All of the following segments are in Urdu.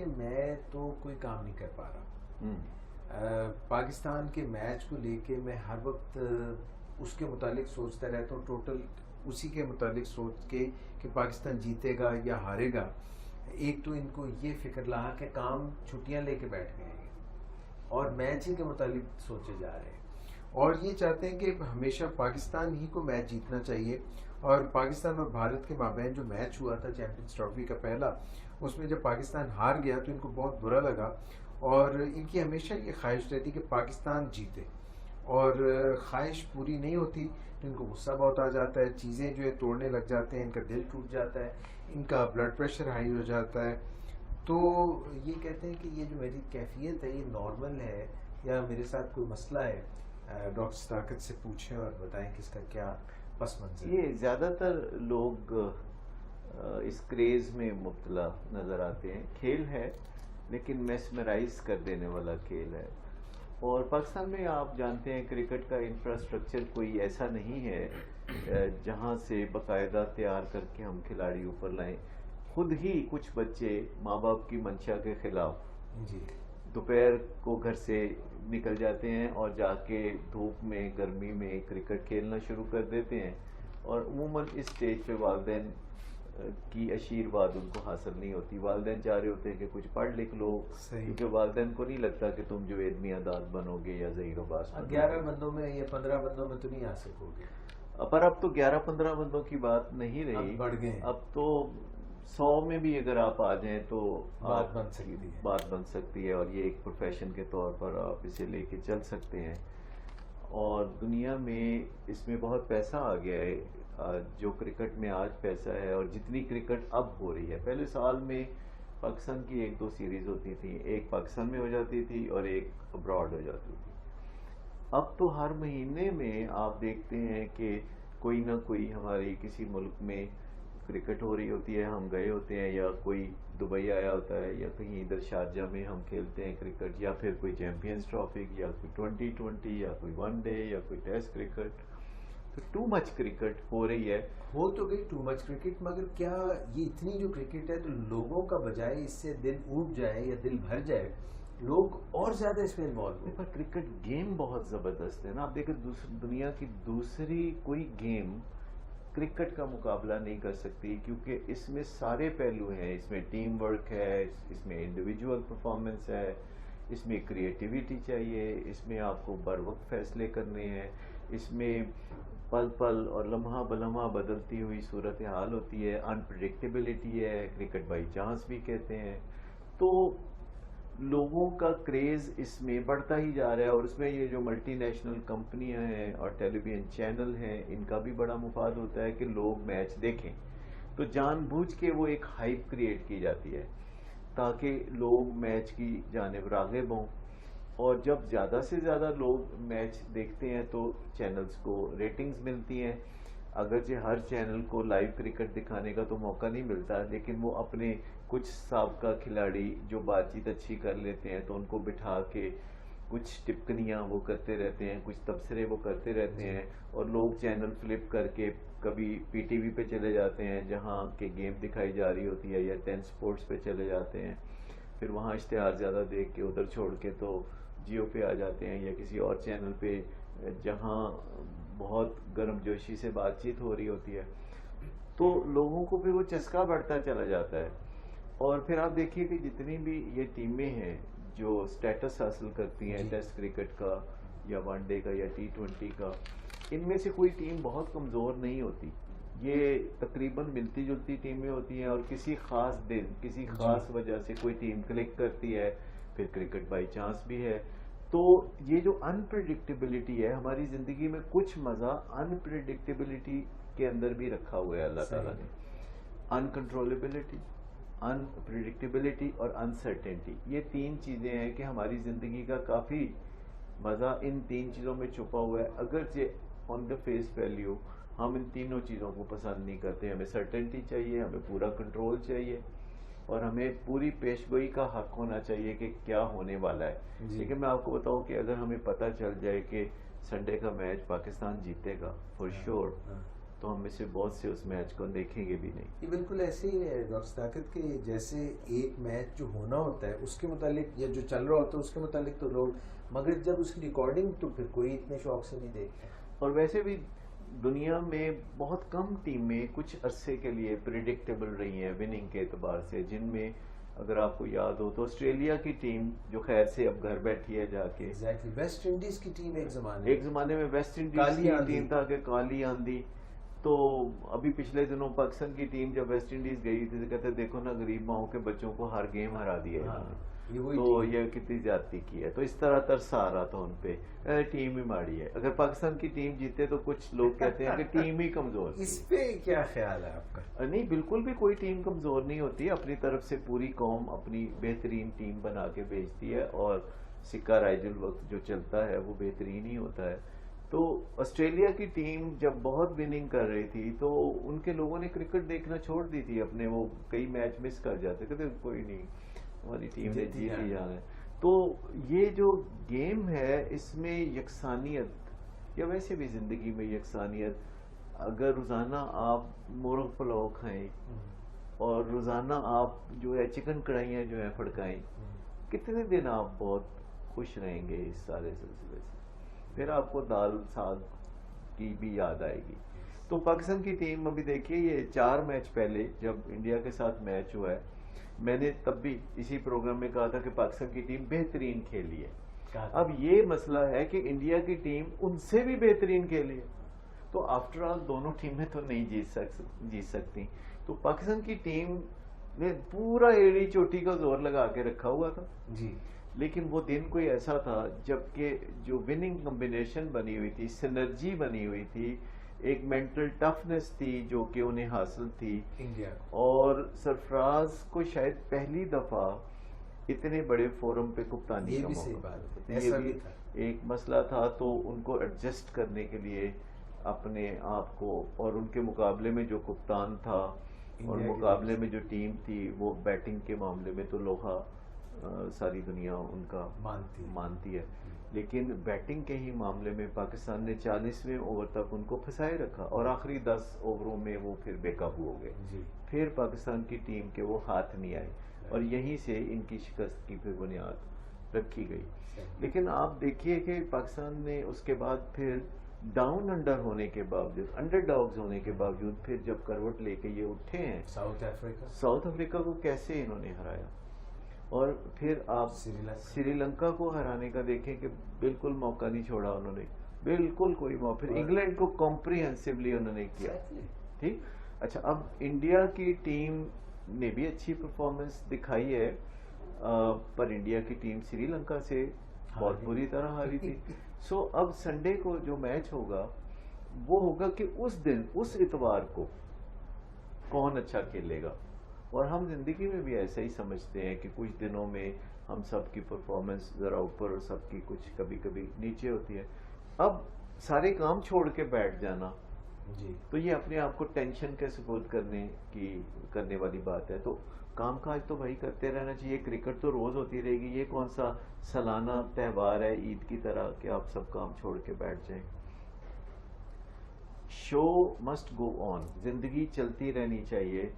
کہ میں تو کوئی کام نہیں کر پا رہا. پاکستان کے میچ کو لے کے میں ہر وقت اس کے متعلق سوچتا رہتا ہوں, ٹوٹل اسی کے متعلق سوچ کے کہ پاکستان جیتے گا یا ہارے گا. ایک تو ان کو یہ فکر لاحق کہ کام چھٹیاں لے کے بیٹھ گئے ہیں اور میچ ہی کے متعلق سوچے جا رہے ہیں, اور یہ چاہتے ہیں کہ ہمیشہ پاکستان ہی کو میچ جیتنا چاہیے. اور پاکستان اور بھارت کے مابین جو میچ ہوا تھا چیمپئنز ٹرافی کا پہلا, اس میں جب پاکستان ہار گیا تو ان کو بہت برا لگا, اور ان کی ہمیشہ یہ خواہش رہتی کہ پاکستان جیتے, اور خواہش پوری نہیں ہوتی تو ان کو غصہ بہت آ جاتا ہے, چیزیں جو ہے توڑنے لگ جاتے ہیں, ان کا دل ٹوٹ جاتا ہے, ان کا بلڈ پریشر ہائی ہو جاتا ہے. تو یہ کہتے ہیں کہ یہ جو میری کیفیت ہے یہ نارمل ہے یا میرے ساتھ کوئی مسئلہ ہے. ڈاکٹر صداقت سے پوچھیں اور بتائیں کہ اس کا کیا پس منظر. یہ زیادہ تر لوگ اس کریز میں مبتلا نظر آتے ہیں. کھیل ہے لیکن میسمرائز کر دینے والا کھیل ہے, اور پاکستان میں آپ جانتے ہیں کرکٹ کا انفراسٹرکچر کوئی ایسا نہیں ہے جہاں سے باقاعدہ تیار کر کے ہم کھلاڑی اوپر لائیں. خود ہی کچھ بچے ماں باپ کی منشا کے خلاف جی دوپہر کو گھر سے نکل جاتے ہیں اور جا کے دھوپ میں گرمی میں کرکٹ کھیلنا شروع کر دیتے ہیں, اور عموماً اس اسٹیج پہ والدین کی آشیرواد ان کو حاصل نہیں ہوتی. والدین چاہ رہے ہوتے ہیں کہ کچھ پڑھ لکھ لو, کیونکہ والدین کو نہیں لگتا کہ تم جو علمی اعداد بنو گے یا ظہیر و باس بنو گے. 11 بندوں میں یا 15 بندوں میں تو نہیں آ سکو گے. پر اب تو 11-15 بندوں کی بات نہیں رہی, اب بڑھ گئے, اب تو 100 میں بھی اگر آپ آ جائیں تو بات بن سکتی ہے, بات بن سکتی ہے, اور یہ ایک پروفیشن کے طور پر آپ اسے لے کے چل سکتے ہیں. اور دنیا میں اس میں بہت پیسہ آ گیا ہے. جو کرکٹ میں آج پیسہ ہے اور جتنی کرکٹ اب ہو رہی ہے, پہلے سال میں پاکستان کی 1-2 سیریز ہوتی تھی, ایک پاکستان میں ہو جاتی تھی اور ایک ابراڈ ہو جاتی تھی. اب تو ہر مہینے میں آپ دیکھتے ہیں کہ کوئی نہ کوئی ہماری کسی ملک میں کرکٹ ہو رہی ہوتی ہے, ہم گئے ہوتے ہیں, یا کوئی دبئی آیا ہوتا ہے, یا کہیں ادھر شارجہ میں ہم کھیلتے ہیں کرکٹ, یا پھر کوئی چیمپئنز ٹرافی, یا کوئی 2020, یا کوئی ون ڈے, یا کوئی ٹیسٹ کرکٹ. تو ٹو مچ کرکٹ ہو رہی ہے. ہو تو گئی ٹو مچ کرکٹ, مگر کیا یہ اتنی جو کرکٹ ہے تو لوگوں کا بجائے اس سے دل اٹھ جائے یا دل بھر جائے, لوگ اور زیادہ اس میں انوالو ہو. پر کرکٹ گیم بہت زبردست ہے نا. آپ دیکھیں دنیا کی دوسری کوئی گیم کرکٹ کا مقابلہ نہیں کر سکتی, کیونکہ اس میں سارے پہلو ہیں. اس میں ٹیم ورک ہے, اس میں انڈیویجول پرفارمنس ہے, اس میں کریٹیویٹی چاہیے, اس میں آپ کو بر وقت فیصلے کرنے ہیں, اس میں پل پل اور لمحہ بلمحہ بدلتی ہوئی صورتحال ہوتی ہے, انپریڈکٹیبلٹی ہے, کرکٹ بائی چانس بھی کہتے ہیں. تو لوگوں کا کریز اس میں بڑھتا ہی جا رہا ہے, اور اس میں یہ جو ملٹی نیشنل کمپنیاں ہیں اور ٹیلی ویژن چینل ہیں, ان کا بھی بڑا مفاد ہوتا ہے کہ لوگ میچ دیکھیں. تو جان بوجھ کے وہ ایک ہائپ کریٹ کی جاتی ہے تاکہ لوگ میچ کی جانب راغب ہوں, اور جب زیادہ سے زیادہ لوگ میچ دیکھتے ہیں تو چینلز کو ریٹنگز ملتی ہیں. اگرچہ ہر چینل کو لائیو کرکٹ دکھانے کا تو موقع نہیں ملتا, لیکن وہ اپنے کچھ سابقہ کھلاڑی جو بات چیت اچھی کر لیتے ہیں تو ان کو بٹھا کے کچھ ٹپکیاں وہ کرتے رہتے ہیں, کچھ تبصرے وہ کرتے رہتے ہیں, اور لوگ چینل فلپ کر کے کبھی پی ٹی وی پہ چلے جاتے ہیں جہاں کہ گیم دکھائی جا رہی ہوتی ہے, یا 10 سپورٹس پہ چلے جاتے ہیں, پھر وہاں اشتہار زیادہ دیکھ کے ادھر چھوڑ کے تو جیو پہ آ جاتے ہیں, یا کسی اور چینل پہ جہاں بہت گرم جوشی سے بات چیت ہو رہی ہوتی ہے. تو لوگوں کو پھر وہ چسکا بڑھتا چلا جاتا ہے. اور پھر آپ دیکھیے کہ جتنی بھی یہ ٹیمیں ہیں جو سٹیٹس حاصل کرتی ہیں ٹیسٹ کرکٹ کا یا ون ڈے کا یا T20 کا, ان میں سے کوئی ٹیم بہت کمزور نہیں ہوتی. یہ تقریباً ملتی جلتی ٹیمیں ہوتی ہیں, اور کسی خاص دن کسی خاص وجہ سے کوئی ٹیم کلک کرتی ہے, پھر کرکٹ بائی چانس بھی ہے. تو یہ جو انپریڈکٹیبلٹی ہے ہماری زندگی میں, کچھ مزہ انپریڈکٹیبلٹی کے اندر بھی رکھا ہوا ہے اللہ تعالیٰ نے. انکنٹرولبلٹی, انپریڈکٹیبلٹی اور انسرٹینٹی, یہ 3 چیزیں ہیں کہ ہماری زندگی کا کافی مزہ ان 3 چیزوں میں چھپا ہوا ہے. اگرچہ آن دا فیس ویلیو ہم ان تینوں چیزوں کو پسند نہیں کرتے. ہمیں سرٹنٹی چاہیے, ہمیں پورا کنٹرول چاہیے, اور ہمیں پوری پیش گوئی کا حق ہونا چاہیے کہ کیا ہونے والا ہے. لیکن میں آپ کو بتاؤں کہ اگر ہمیں پتہ چل جائے کہ سنڈے کا میچ پاکستان جیتے گا فور شور, تو ہم میں سے بہت سے اس میچ کو دیکھیں گے بھی نہیں. یہ بالکل ایسے ہی ہے ڈاکٹر صداقت کہ جیسے ایک میچ جو ہونا ہوتا ہے اس کے متعلق یا جو چل رہا ہوتا ہے اس کے متعلق تو لوگ، مگر جب اس کی ریکارڈنگ تو پھر کوئی اتنے شوق سے نہیں دیکھتا. اور ویسے بھی دنیا میں بہت کم ٹیمیں کچھ عرصے کے لیے پریڈکٹیبل رہی ہیں وننگ کے اعتبار سے، جن میں اگر آپ کو یاد ہو تو آسٹریلیا کی ٹیم جو خیر سے اب گھر بیٹھی ہے جا کے، ایگزیکٹلی ویسٹ انڈیز کی ٹیم ایک زمانے میں ویسٹ انڈیز کی ٹیم تھا کہ کالی آندھی. تو ابھی پچھلے دنوں پاکستان کی ٹیم جب ویسٹ انڈیز گئی تھی تو کہتے دیکھو نا غریب ماؤں کے بچوں کو ہر گیم ہرا دیا انہوں نے، تو یہ کتنی زیادتی کی ہے. تو اس طرح ترس آ رہا تھا ان پہ، ٹیم ہی ماڑی ہے. اگر پاکستان کی ٹیم جیتے تو کچھ لوگ کہتے ہیں کہ ٹیم ہی کمزور تھی. اس پہ کیا خیال ہے آپ کا؟ نہیں، بالکل بھی کوئی ٹیم کمزور نہیں ہوتی. اپنی طرف سے پوری قوم اپنی بہترین ٹیم بنا کے بھیجتی ہے، اور سکہ رائج الوقت جو چلتا ہے وہ بہترین ہی ہوتا ہے. تو آسٹریلیا کی ٹیم جب بہت وننگ کر رہی تھی تو ان کے لوگوں نے کرکٹ دیکھنا چھوڑ دی تھی اپنے، وہ کئی میچ مس کر جاتے، کہتے کوئی نہیں ہماری ٹیم نے جیت ہی جانا ہے. تو یہ جو گیم ہے اس میں یکسانیت، یا ویسے بھی زندگی میں یکسانیت، اگر روزانہ آپ مرغ پلاؤ کھائیں اور روزانہ آپ جو ہے چکن کڑھائیاں جو ہیں پھڑکائیں، کتنے دن آپ بہت خوش رہیں گے اس سارے سلسلے سے. پھر آپ کو دال ساگ کی بھی یاد آئے گی. تو پاکستان کی ٹیم ابھی دیکھیے، یہ 4 میچ پہلے جب انڈیا کے ساتھ میچ ہوا ہے، میں نے تب بھی اسی پروگرام میں کہا تھا کہ پاکستان کی ٹیم بہترین کھیلی ہے. اب یہ مسئلہ ہے کہ انڈیا کی ٹیم ان سے بھی بہترین کھیلی ہے. تو آفٹر آل دونوں ٹیمیں تو نہیں جیت سکتی. تو پاکستان کی ٹیم نے پورا ایڑی چوٹی کا زور لگا کے رکھا ہوا تھا جی، لیکن وہ دن کوئی ایسا تھا جب کہ جو وننگ کمبینیشن بنی ہوئی تھی، سینرجی بنی ہوئی تھی، ایک مینٹل ٹفنس تھی جو کہ انہیں حاصل تھی انڈیا، اور سرفراز کو شاید پہلی دفعہ اتنے بڑے فورم پہ کپتانی کا موقع، یہ بھی ایک مسئلہ تھا. تو ان کو ایڈجسٹ کرنے کے لیے اپنے آپ کو، اور ان کے مقابلے میں جو کپتان تھا اور مقابلے میں جو ٹیم تھی، وہ بیٹنگ کے معاملے میں تو لوہا ساری دنیا ان کا مانتی ہے، لیکن بیٹنگ کے ہی معاملے میں پاکستان نے 40ویں اوور تک ان کو پھنسائے رکھا، اور آخری 10 اووروں میں وہ پھر بے قابو ہو گئے. پھر پاکستان کی ٹیم کے وہ ہاتھ نہیں آئے، اور یہیں سے ان کی شکست کی پھر بنیاد رکھی گئی. لیکن آپ دیکھیے کہ پاکستان نے اس کے بعد پھر ڈاؤن انڈر ہونے کے باوجود، انڈر ڈاگز ہونے کے باوجود، پھر جب کروٹ لے کے یہ اٹھے ہیں، ساؤتھ افریقہ کو کیسے انہوں نے ہرایا. اور پھر آپ سری لنکا کو ہرانے کا دیکھیں کہ بالکل موقع نہیں چھوڑا انہوں نے، بالکل کوئی موقع. پھر انگلینڈ کو کمپریہنسولی انہوں نے کیا. ٹھیک، اچھا، اب انڈیا کی ٹیم نے بھی اچھی پرفارمنس دکھائی ہے، پر انڈیا کی ٹیم سری لنکا سے بہت بری طرح ہاری تھی. سو اب سنڈے کو جو میچ ہوگا وہ ہوگا کہ اس دن، اس اتوار کو کون اچھا کھیلے گا. اور ہم زندگی میں بھی ایسا ہی سمجھتے ہیں کہ کچھ دنوں میں ہم سب کی پرفارمنس ذرا اوپر اور سب کی کچھ کبھی کبھی نیچے ہوتی ہے. اب سارے کام چھوڑ کے بیٹھ جانا، تو یہ اپنے آپ کو ٹینشن کے سپورٹ کرنے والی بات ہے. تو کام کاج تو بھائی کرتے رہنا چاہیے. کرکٹ تو روز ہوتی رہے گی، یہ کون سا سالانہ تہوار ہے عید کی طرح کہ آپ سب کام چھوڑ کے بیٹھ جائیں. شو مسٹ گو آن، زندگی چلتی رہنی چاہیے.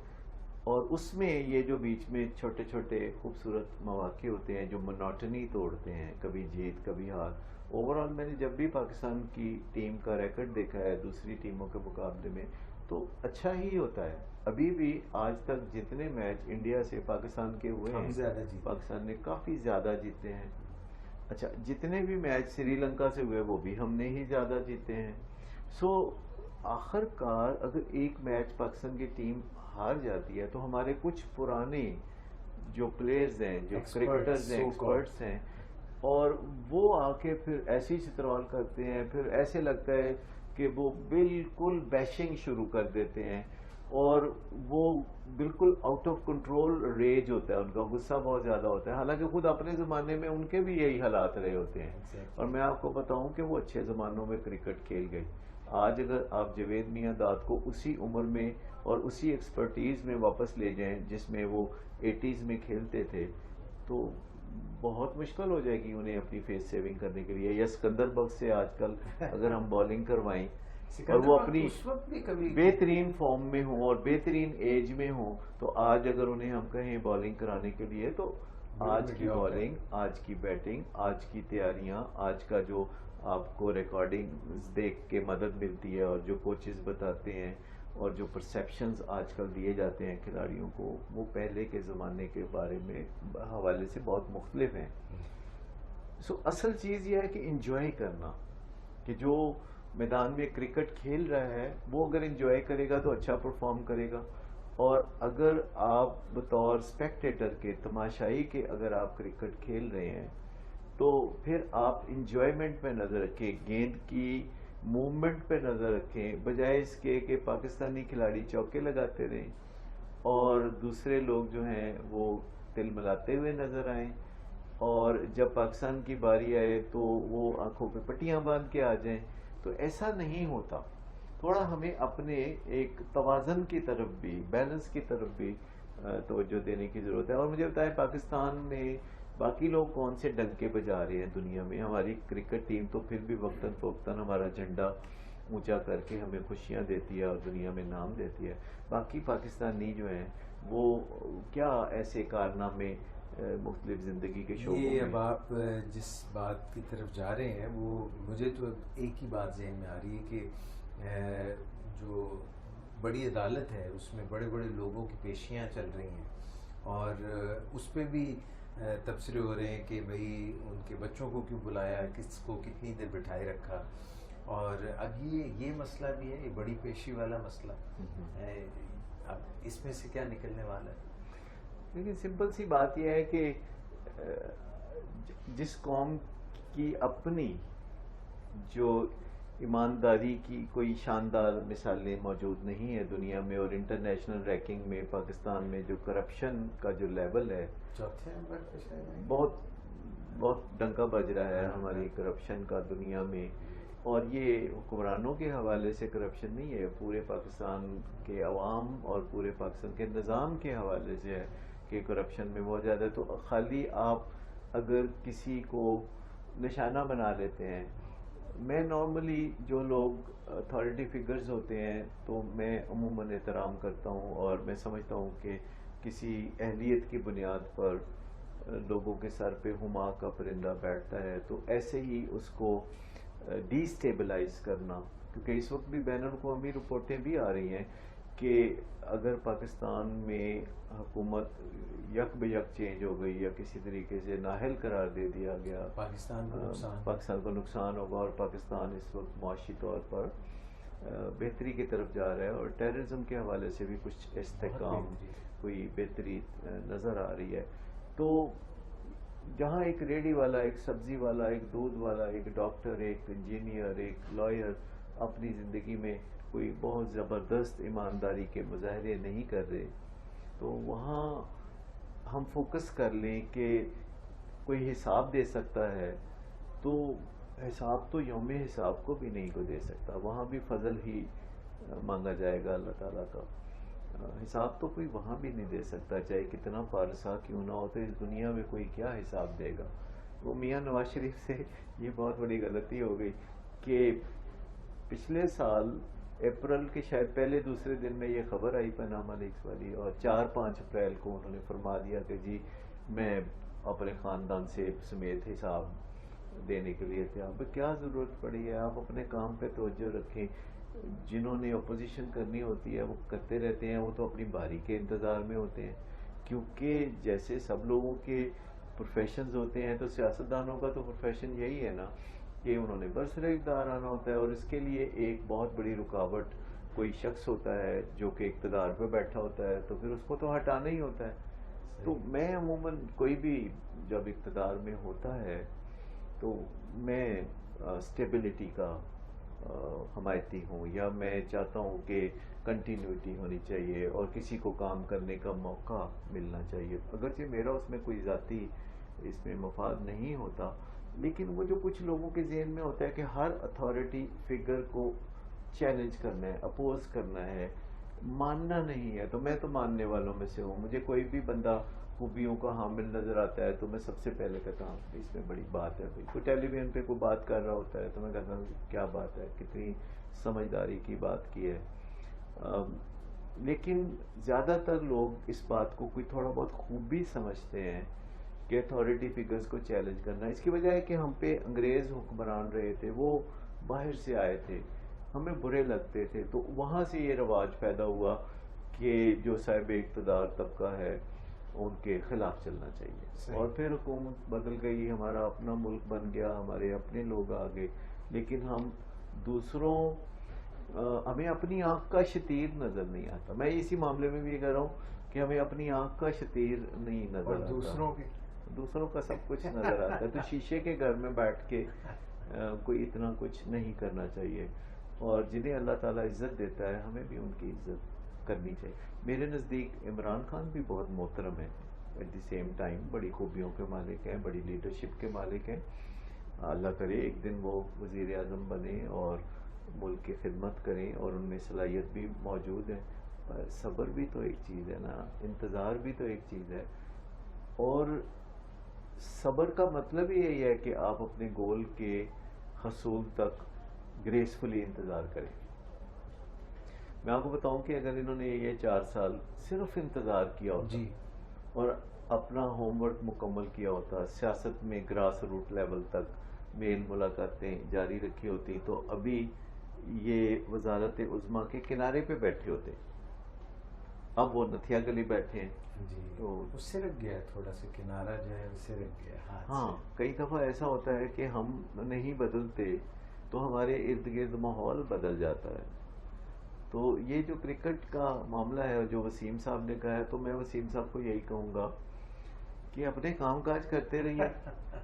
اور اس میں یہ جو بیچ میں چھوٹے چھوٹے خوبصورت مواقع ہوتے ہیں جو منوٹنی توڑتے ہیں، کبھی جیت کبھی ہار. اوور آل میں نے جب بھی پاکستان کی ٹیم کا ریکارڈ دیکھا ہے دوسری ٹیموں کے مقابلے میں تو اچھا ہی ہوتا ہے. ابھی بھی آج تک جتنے میچ انڈیا سے پاکستان کے ہوئے ہیں، پاکستان نے کافی زیادہ جیتے ہیں. اچھا، جتنے بھی میچ سری لنکا سے ہوئے وہ بھی ہم نے ہی زیادہ جیتے ہیں. سو آخر کار اگر ایک میچ پاکستان کی ٹیم ہار جاتی ہے تو ہمارے کچھ پرانے جو پلیئرز ہیں، جو کرکٹرز ہیں، ایکسپرٹس ہیں، اور وہ آ کے پھر ایسی چترال کرتے ہیں، پھر ایسے لگتا ہے کہ وہ بالکل بیشنگ شروع کر دیتے ہیں، اور وہ بالکل آؤٹ آف کنٹرول ریج ہوتا ہے ان کا، غصہ بہت زیادہ ہوتا ہے. حالانکہ خود اپنے زمانے میں ان کے بھی یہی حالات رہے ہوتے ہیں. اور میں آپ کو بتاؤں کہ وہ اچھے زمانوں میں کرکٹ کھیل گئے. آج اگر آپ جاوید میاں داد کو اسی عمر میں اور اسی ایکسپرٹیز میں واپس لے جائیں جس میں وہ 80s میں کھیلتے تھے تو بہت مشکل ہو جائے گی انہیں اپنی فیس سیونگ کرنے کے لیے. یا سکندر بخش سے آج کل اگر ہم بالنگ کروائیں اور وہ اپنی اس وقت بھی کبھی بہترین فارم میں ہوں اور بہترین ایج میں ہوں، تو آج اگر انہیں ہم کہیں بالنگ کرانے کے لیے، تو آج کی بالنگ، آج کی بیٹنگ، آج کی تیاریاں، آج کا جو آپ کو ریکارڈنگ دیکھ کے مدد ملتی ہے اور جو کوچز بتاتے ہیں اور جو پرسیپشنز آج کل دیے جاتے ہیں کھلاڑیوں کو، وہ پہلے کے زمانے کے بارے میں حوالے سے بہت مختلف ہیں. سو اصل چیز یہ ہے کہ انجوائے کرنا، کہ جو میدان میں کرکٹ کھیل رہا ہے وہ اگر انجوائے کرے گا تو اچھا پرفارم کرے گا، اور اگر آپ بطور اسپیکٹیٹر کے، تماشائی کے اگر آپ کرکٹ کھیل رہے ہیں تو پھر آپ انجوائمنٹ پہ نظر رکھیں، گیند کی موومنٹ پہ نظر رکھیں، بجائے اس کے کہ پاکستانی کھلاڑی چوکے لگاتے رہیں اور دوسرے لوگ جو ہیں وہ تل ملاتے ہوئے نظر آئیں، اور جب پاکستان کی باری آئے تو وہ آنکھوں پہ پٹیاں باندھ کے آ جائیں. تو ایسا نہیں ہوتا. تھوڑا ہمیں اپنے ایک توازن کی طرف بھی، بیلنس کی طرف بھی توجہ دینے کی ضرورت ہے. اور مجھے بتائیں پاکستان میں باقی لوگ کون سے ڈنکے بجا رہے ہیں دنیا میں؟ ہماری کرکٹ ٹیم تو پھر بھی وقتاً فوقتاً ہمارا جھنڈا اونچا کر کے ہمیں خوشیاں دیتی ہے اور دنیا میں نام دیتی ہے. باقی پاکستانی جو ہیں وہ کیا ایسے کارنامے مختلف زندگی کے شعبوں یہ میں؟ اب آپ جس بات کی طرف جا رہے ہیں وہ مجھے تو ایک ہی بات ذہن میں آ رہی ہے کہ جو بڑی عدالت ہے اس میں بڑے بڑے لوگوں کی پیشیاں چل رہی ہیں، اور اس پہ بھی تبصرے ہو رہے ہیں کہ بھئی ان کے بچوں کو کیوں بلایا، کس کو کتنی دیر بٹھائے رکھا. اور اب یہ مسئلہ بھی ہے، یہ بڑی پیشی والا مسئلہ ہے. اب اس میں سے کیا نکلنے والا ہے؟ لیکن سمپل سی بات یہ ہے کہ جس قوم کی اپنی جو ایمانداری کی کوئی شاندار مثالیں موجود نہیں ہیں دنیا میں، اور انٹرنیشنل رینکنگ میں پاکستان میں جو کرپشن کا جو لیول ہے، چوتھے نمبر پہ شاید بہت بہت ڈنکا بج رہا ہے ہماری کرپشن کا دنیا میں. اور یہ حکمرانوں کے حوالے سے کرپشن نہیں ہے، پورے پاکستان کے عوام اور پورے پاکستان کے نظام کے حوالے سے ہے کہ کرپشن میں بہت زیادہ. تو خالی آپ اگر کسی کو نشانہ بنا لیتے ہیں، میں نارملی جو لوگ اتھارٹی فگرز ہوتے ہیں تو میں عموماً احترام کرتا ہوں، اور میں سمجھتا ہوں کہ کسی اہلیت کی بنیاد پر لوگوں کے سر پہ ہما کا پرندہ بیٹھتا ہے تو ایسے ہی اس کو ڈی سٹیبلائز کرنا. کیونکہ اس وقت بھی بین الاقوامی رپورٹیں بھی آ رہی ہیں کہ اگر پاکستان میں حکومت یک بیک چینج ہو گئی یا کسی طریقے سے نااہل قرار دے دیا گیا، پاکستان کو نقصان ہوگا. اور پاکستان اس وقت معاشی طور پر بہتری کی طرف جا رہا ہے، اور ٹیررزم کے حوالے سے بھی کچھ استحکام، کوئی بہتری نظر آ رہی ہے. تو جہاں ایک ریڑھی والا، ایک سبزی والا، ایک دودھ والا، ایک ڈاکٹر، ایک انجینئر، ایک لائر اپنی زندگی میں کوئی بہت زبردست ایمانداری کے مظاہرے نہیں کر رہے، تو وہاں ہم فوکس کر لیں کہ کوئی حساب دے سکتا ہے، تو حساب تو یوم حساب کو بھی نہیں کو دے سکتا. وہاں بھی فضل ہی مانگا جائے گا اللہ تعالیٰ کا. حساب تو کوئی وہاں بھی نہیں دے سکتا، چاہے کتنا پارسا کیوں نہ ہو. تو اس دنیا میں کوئی کیا حساب دے گا؟ وہ میاں نواز شریف سے یہ بہت بڑی غلطی ہو گئی کہ پچھلے سال اپریل کے شاید پہلے دوسرے دن میں یہ خبر آئی پاناما لیکس والی، اور 4-5 اپریل کو انہوں نے فرما دیا کہ جی میں اپنے خاندان سے سمیت حساب دینے کے لیے تھے. اب کیا ضرورت پڑی ہے؟ آپ اپنے کام پہ توجہ رکھیں. جنہوں نے اپوزیشن کرنی ہوتی ہے وہ کرتے رہتے ہیں، وہ تو اپنی باری کے انتظار میں ہوتے ہیں. کیونکہ جیسے سب لوگوں کے پروفیشنز ہوتے ہیں تو سیاستدانوں کا تو پروفیشن یہی ہے نا کہ انہوں نے برسر اقتدار آنا ہوتا ہے، اور اس کے لیے ایک بہت بڑی رکاوٹ کوئی شخص ہوتا ہے جو کہ اقتدار پہ بیٹھا ہوتا ہے، تو پھر اس کو تو ہٹانا ہی ہوتا ہے. تو میں عموماً کوئی بھی جب اقتدار میں ہوتا ہے تو میں اسٹیبلٹی کا حمایتی ہوں، یا میں چاہتا ہوں کہ کنٹینیوٹی ہونی چاہیے اور کسی کو کام کرنے کا موقع ملنا چاہیے. اگرچہ میرا اس میں کوئی ذاتی اس میں مفاد نہیں ہوتا، لیکن وہ جو کچھ لوگوں کے ذہن میں ہوتا ہے کہ ہر اتھارٹی فگر کو چیلنج کرنا ہے، اپوز کرنا ہے، ماننا نہیں ہے. تو میں تو ماننے والوں میں سے ہوں. مجھے کوئی بھی بندہ خوبیوں کا حامل نظر آتا ہے تو میں سب سے پہلے کہتا ہوں اس میں بڑی بات ہے بھائی. کوئی ٹیلی ویژن پہ کوئی بات کر رہا ہوتا ہے تو میں کہتا ہوں کیا بات ہے, کتنی سمجھداری کی بات کی ہے. لیکن زیادہ تر لوگ اس بات کو کوئی تھوڑا بہت خوبی سمجھتے ہیں کہ اتھارٹی فگرز کو چیلنج کرنا. اس کی وجہ ہے کہ ہم پہ انگریز حکمران رہے تھے, وہ باہر سے آئے تھے, ہمیں برے لگتے تھے, تو وہاں سے یہ رواج پیدا ہوا کہ جو صاحب اقتدار طبقہ ہے ان کے خلاف چلنا چاہیے. اور پھر حکومت بدل گئی, ہمارا اپنا ملک بن گیا, ہمارے اپنے لوگ آ گئے, لیکن ہم دوسروں ہمیں اپنی آنکھ کا شتیر نظر نہیں آتا. میں اسی معاملے میں بھی یہ کہہ رہا ہوں کہ ہمیں اپنی آنکھ کا شتیر نہیں نظر آتا, دوسروں کا سب کچھ نظر آتا ہے. تو شیشے کے گھر میں بیٹھ کے کوئی اتنا کچھ نہیں کرنا چاہیے. اور جنہیں اللہ تعالیٰ عزت دیتا ہے ہمیں بھی ان کی عزت کرنی چاہیے. میرے نزدیک عمران خان بھی بہت محترم ہے, ایٹ دی سیم ٹائم بڑی خوبیوں کے مالک ہیں, بڑی لیڈرشپ کے مالک ہیں. اللہ کرے ایک دن وہ وزیر اعظم بنے اور ملک کی خدمت کریں, اور ان میں صلاحیت بھی موجود ہے. صبر بھی تو ایک چیز ہے نا, انتظار بھی تو ایک چیز ہے. اور صبر کا مطلب یہی ہے کہ آپ اپنے گول کے حصول تک گریسفلی انتظار کریں. میں آپ کو بتاؤں کہ اگر انہوں نے یہ 4 سال صرف انتظار کیا ہوتا اور اپنا ہوم ورک مکمل کیا ہوتا, سیاست میں گراس روٹ لیول تک میل ملاقاتیں جاری رکھی ہوتی, تو ابھی یہ وزارت عظمیٰ کے کنارے پہ بیٹھے ہوتے. اب وہ نتھیا گلی بیٹھے ہیں. تو اس سے رک گیا تھوڑا سا کنارہ جو ہے اس سے رک گیا. ہاں, کئی دفعہ ایسا ہوتا ہے کہ ہم نہیں بدلتے تو ہمارے ارد گرد ماحول بدل جاتا ہے. تو یہ جو کرکٹ کا معاملہ ہے جو وسیم صاحب نے کہا ہے, تو میں وسیم صاحب کو یہی کہوں گا کہ اپنے کام کاج کرتے رہیے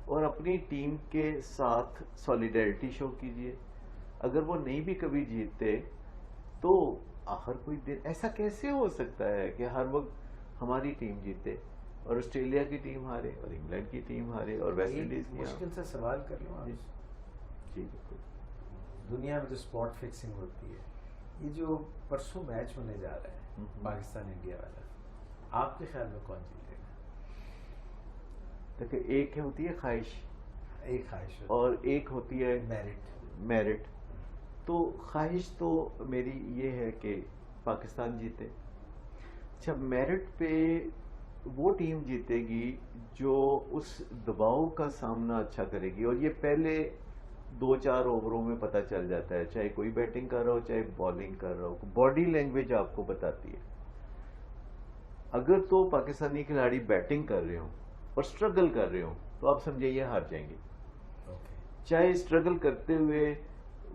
اور اپنی ٹیم کے ساتھ سولیڈیرٹی شو کیجیے. اگر وہ نہیں بھی کبھی جیتتے تو آخر کوئی دن ایسا کیسے ہو سکتا ہے کہ ہر وقت ہماری ٹیم جیتے اور آسٹریلیا کی ٹیم ہارے اور انگلینڈ کی ٹیم ہارے اور ویسٹ انڈیز کی. مشکل سے سوال کر لوں جی بالکل. دنیا میں جو اسپاٹ فکسنگ ہوتی ہے, یہ جو پرسوں میچ ہونے جا رہا ہے پاکستان انڈیا والا, آپ کے خیال میں کون جیتے گا؟ دیکھیں, ایک ہوتی ہے خواہش, ایک خواہش اور ایک ہوتی ہے میرٹ. تو خواہش تو میری یہ ہے کہ پاکستان جیتے. اچھا, میرٹ پہ وہ ٹیم جیتے گی جو اس دباؤ کا سامنا اچھا کرے گی, اور یہ پہلے 2-4 اووروں میں پتہ چل جاتا ہے, چاہے کوئی بیٹنگ کر رہا ہو چاہے بالنگ کر رہا ہو. باڈی لینگویج آپ کو بتاتی ہے. اگر تو پاکستانی کھلاڑی بیٹنگ کر رہے ہوں اور اسٹرگل کر رہے ہوں تو آپ سمجھے یہ ہار جائیں گے, چاہے اسٹرگل کرتے ہوئے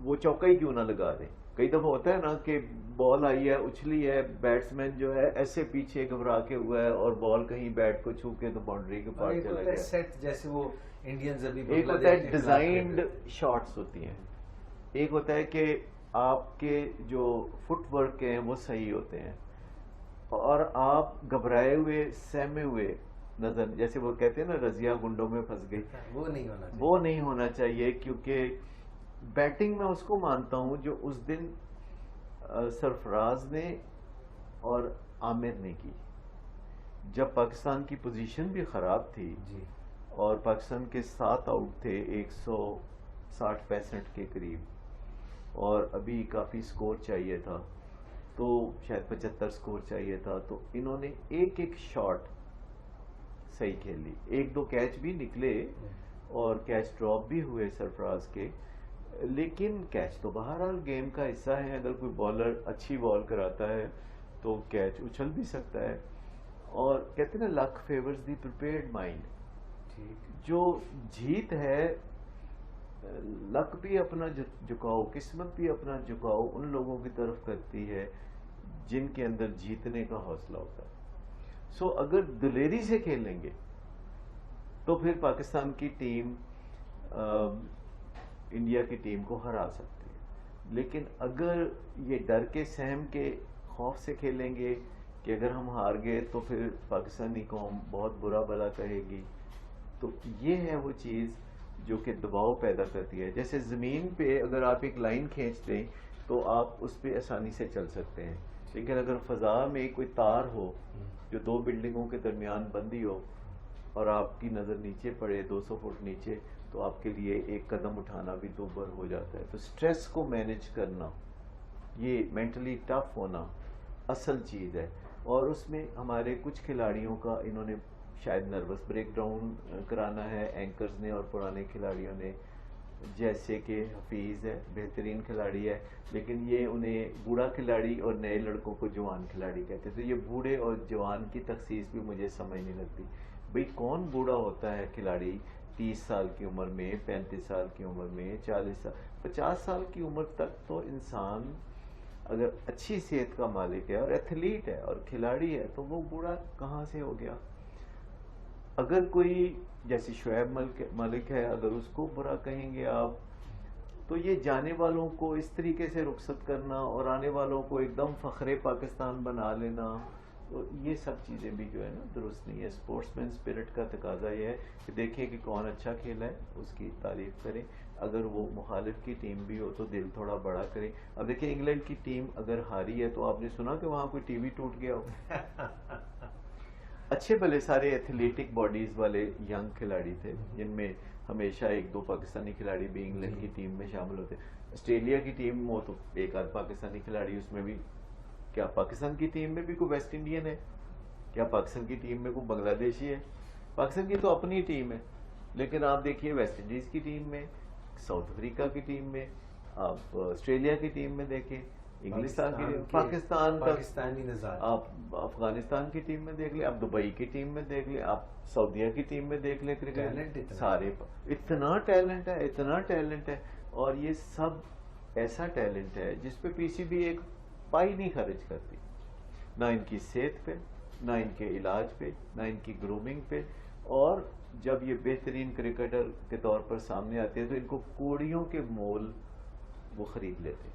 وہ چوکا ہی کیوں نہ لگا دیں. کئی دفعہ ہوتا ہے نا کہ بال آئی ہے, اچھلی ہے, بیٹسمین جو ہے ایسے پیچھے گھبرا کے ہوا ہے اور بال کہیں بیٹ کو چھو کے تو باؤنڈری کے پاس چلا گیا. سیٹ جیسے وہ انڈینز ابھی ایک ہوتا ہے ڈیزائنڈ شاٹس ہوتی ہیں, ایک ہوتا ہے کہ آپ کے جو فٹ ورک ہیں وہ صحیح ہوتے ہیں اور آپ گھبرائے ہوئے سہمے ہوئے نظر, جیسے وہ کہتے ہیں نا رضیہ گنڈوں میں پھنس گئی, وہ نہیں ہونا چاہیے. کیونکہ بیٹنگ میں اس کو مانتا ہوں جو اس دن سرفراز نے اور عامر نے کی, جب پاکستان کی پوزیشن بھی خراب تھی اور پاکستان کے 7 آؤٹ تھے 160-65 کے قریب, اور ابھی کافی سکور چاہیے تھا, تو شاید 75 سکور چاہیے تھا. تو انہوں نے ایک شاٹ صحیح کھیل لی, 1-2 کیچ بھی نکلے اور کیچ ڈراپ بھی ہوئے سرفراز کے, لیکن کیچ تو بہرحال گیم کا حصہ ہے. اگر کوئی بالر اچھی بال کراتا ہے تو کیچ اچھل بھی سکتا ہے. اور کہتے ہیں نا لک فیورز دی پریپیئرڈ مائنڈ. جو جیت ہے, لک بھی اپنا جھکاؤ, قسمت بھی اپنا جھکاؤ ان لوگوں کی طرف کرتی ہے جن کے اندر جیتنے کا حوصلہ ہوتا ہے. سو اگر دلیری سے کھیلیں گے تو پھر پاکستان کی ٹیم انڈیا کی ٹیم کو ہرا سکتی ہے. لیکن اگر یہ ڈر کے سہم کے خوف سے کھیلیں گے کہ اگر ہم ہار گئے تو پھر پاکستانی قوم بہت برا بھلا کہے گی, تو یہ ہے وہ چیز جو کہ دباؤ پیدا کرتی ہے. جیسے زمین پہ اگر آپ ایک لائن کھینچ دیں تو آپ اس پہ آسانی سے چل سکتے ہیں, لیکن اگر فضا میں کوئی تار ہو جو 2 بلڈنگوں کے درمیان بندی ہو اور آپ کی نظر نیچے پڑے 200 فٹ نیچے، تو آپ کے لیے ایک قدم اٹھانا بھی دوبر ہو جاتا ہے. تو سٹریس کو مینج کرنا، یہ مینٹلی ٹف ہونا اصل چیز ہے. اور اس میں ہمارے کچھ کھلاڑیوں کا انہوں نے شاید نروس بریک ڈاؤن کرانا ہے اینکرز نے اور پرانے کھلاڑیوں نے، جیسے کہ حفیظ ہے بہترین کھلاڑی ہے، لیکن یہ انہیں بوڑھا کھلاڑی اور نئے لڑکوں کو جوان کھلاڑی کہتے تھے. یہ بوڑھے اور جوان کی تخصیص بھی مجھے سمجھ نہیں لگتی. بھئی کون بوڑھا ہوتا ہے کھلاڑی 30 سال کی عمر میں، 35 سال کی عمر میں، 40 سال 50 سال کی عمر تک تو انسان اگر اچھی صحت کا مالک ہے اور ایتھلیٹ ہے اور کھلاڑی ہے تو وہ بوڑھا کہاں سے ہو گیا؟ اگر کوئی جیسے شعیب ملک ہے، اگر اس کو برا کہیں گے آپ، تو یہ جانے والوں کو اس طریقے سے رخصت کرنا اور آنے والوں کو ایک دم فخر پاکستان بنا لینا، تو یہ سب چیزیں بھی جو ہے نا درست نہیں ہے. اسپورٹس مین اسپرٹ کا تقاضا یہ ہے کہ دیکھیں کہ کون اچھا کھیلا ہے اس کی تعریف کریں، اگر وہ مخالف کی ٹیم بھی ہو تو دل تھوڑا بڑا کریں. اب دیکھیں انگلینڈ کی ٹیم اگر ہاری ہے تو آپ نے سنا کہ وہاں کوئی ٹی وی ٹوٹ گیا ہو؟ اچھے بھلے سارے ایتھلیٹک باڈیز والے ینگ کھلاڑی تھے جن میں ہمیشہ 1-2 پاکستانی کھلاڑی بھی انگلینڈ کی ٹیم میں شامل ہوتے. آسٹریلیا کی ٹیم میں تو 1-8 پاکستانی کھلاڑی، اس میں بھی کیا پاکستان کی ٹیم میں بھی کوئی ویسٹ انڈین ہے؟ کیا پاکستان کی ٹیم میں کوئی بنگلہ دیشی ہے؟ پاکستان کی تو اپنی ٹیم ہے، لیکن آپ دیکھیے ویسٹ انڈیز کی ٹیم میں، ساؤتھ افریقہ کی ٹیم میں، آپ آسٹریلیا کی ٹیم میں دیکھیں، انگلستان کی ٹیم، پاکستان کا پاکستانی نژاد، آپ افغانستان کی ٹیم میں دیکھ لیں، آپ دبئی کی ٹیم میں دیکھ لیں، آپ سعودیہ کی ٹیم میں دیکھ لیں. کرکٹ سارے اتنا ٹیلنٹ ہے، اتنا ٹیلنٹ ہے، اور یہ سب ایسا ٹیلنٹ ہے جس پہ پی سی بی ایک پائی نہیں خرچ کرتی، نہ ان کی صحت پہ، نہ ان کے علاج پہ، نہ ان کی گرومنگ پہ. اور جب یہ بہترین کرکٹر کے طور پر سامنے آتے ہیں تو ان کو کوڑیوں کے مول وہ خرید لیتے ہیں.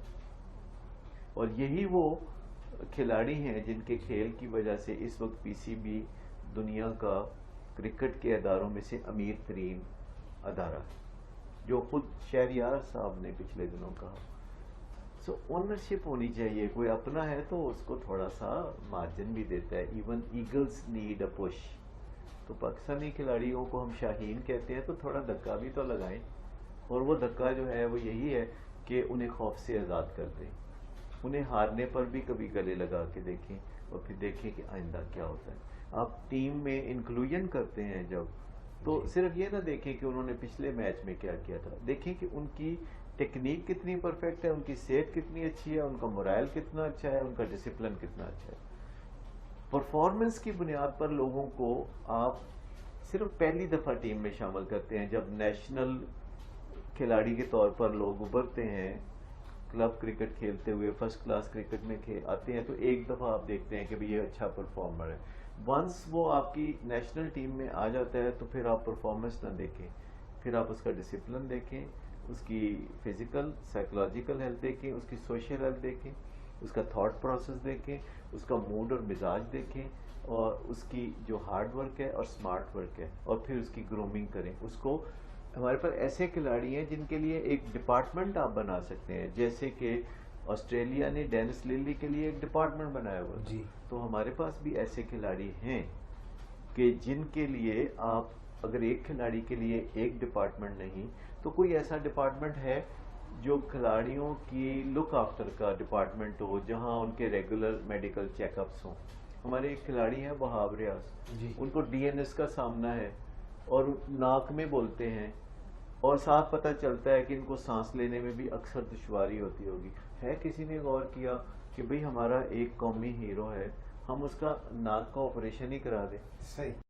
اور یہی وہ کھلاڑی ہیں جن کے کھیل کی وجہ سے اس وقت پی سی بی دنیا کا کرکٹ کے اداروں میں سے امیر ترین ادارہ ہے، جو خود شہریار صاحب نے پچھلے دنوں کہا. سو اونرشپ ہونی چاہیے، کوئی اپنا ہے تو اس کو تھوڑا سا مارجن بھی دیتا ہے. Even eagles need a push. تو پاکستانی کھلاڑیوں کو ہم شاہین کہتے ہیں تو تھوڑا دھکا بھی تو لگائیں، اور وہ دھکا جو ہے وہ یہی ہے کہ انہیں خوف سے آزاد کر دیں، انہیں ہارنے پر بھی کبھی گلے لگا کے دیکھیں اور پھر دیکھیں کہ آئندہ کیا ہوتا ہے. آپ ٹیم میں انکلوژن کرتے ہیں جب، تو صرف یہ نہ دیکھیں کہ انہوں نے پچھلے میچ میں کیا کیا تھا، دیکھیں کہ ان کی ٹیکنیک کتنی پرفیکٹ ہے، ان کی صحت کتنی اچھی ہے، ان کا morale کتنا اچھا ہے، ان کا ڈسپلن کتنا اچھا ہے. پرفارمنس کی بنیاد پر لوگوں کو آپ صرف پہلی دفعہ ٹیم میں شامل کرتے ہیں. جب نیشنل کھلاڑی کے طور پر لوگ ابھرتے ہیں کلب کرکٹ کھیلتے ہوئے، فرسٹ کلاس کرکٹ میں آتے ہیں، تو ایک دفعہ آپ دیکھتے ہیں کہ بھئی یہ اچھا پرفارمر ہے. ونس وہ آپ کی نیشنل ٹیم میں آ جاتا ہے تو پھر آپ پرفارمنس نہ دیکھیں، پھر آپ اس کا ڈسپلن دیکھیں، اس کی فزیکل سائیکولوجیکل ہیلتھ دیکھیں، اس کی سوشل ہیلتھ دیکھیں، اس کا تھاٹ پروسیس دیکھیں، اس کا موڈ اور مزاج دیکھیں، اور اس کی جو ہارڈ ورک ہے اور سمارٹ ورک ہے، اور پھر اس کی گرومنگ کریں. اس کو ہمارے پاس ایسے کھلاڑی ہیں جن کے لیے ایک ڈپارٹمنٹ آپ بنا سکتے ہیں، جیسے کہ آسٹریلیا نے ڈینس لیلی کے لیے ایک ڈپارٹمنٹ بنایا ہوا جی. تو ہمارے پاس بھی ایسے کھلاڑی ہیں کہ جن کے لیے آپ اگر ایک کھلاڑی کے لیے ایک ڈپارٹمنٹ نہیں تو کوئی ایسا ڈپارٹمنٹ ہے جو کھلاڑیوں کی لک آفٹر کا ڈپارٹمنٹ ہو، جہاں ان کے ریگولر میڈیکل چیک اپس ہوں. ہمارے ایک کھلاڑی ہیں وہاب ریاض، جی. ان کو ڈی این ایس کا سامنا ہے اور ناک میں بولتے ہیں، اور ساتھ پتہ چلتا ہے کہ ان کو سانس لینے میں بھی اکثر دشواری ہوتی ہوگی. ہے کسی نے غور کیا کہ بھئی ہمارا ایک قومی ہیرو ہے، ہم اس کا ناک کا آپریشن ہی کرا دیں؟ صحیح.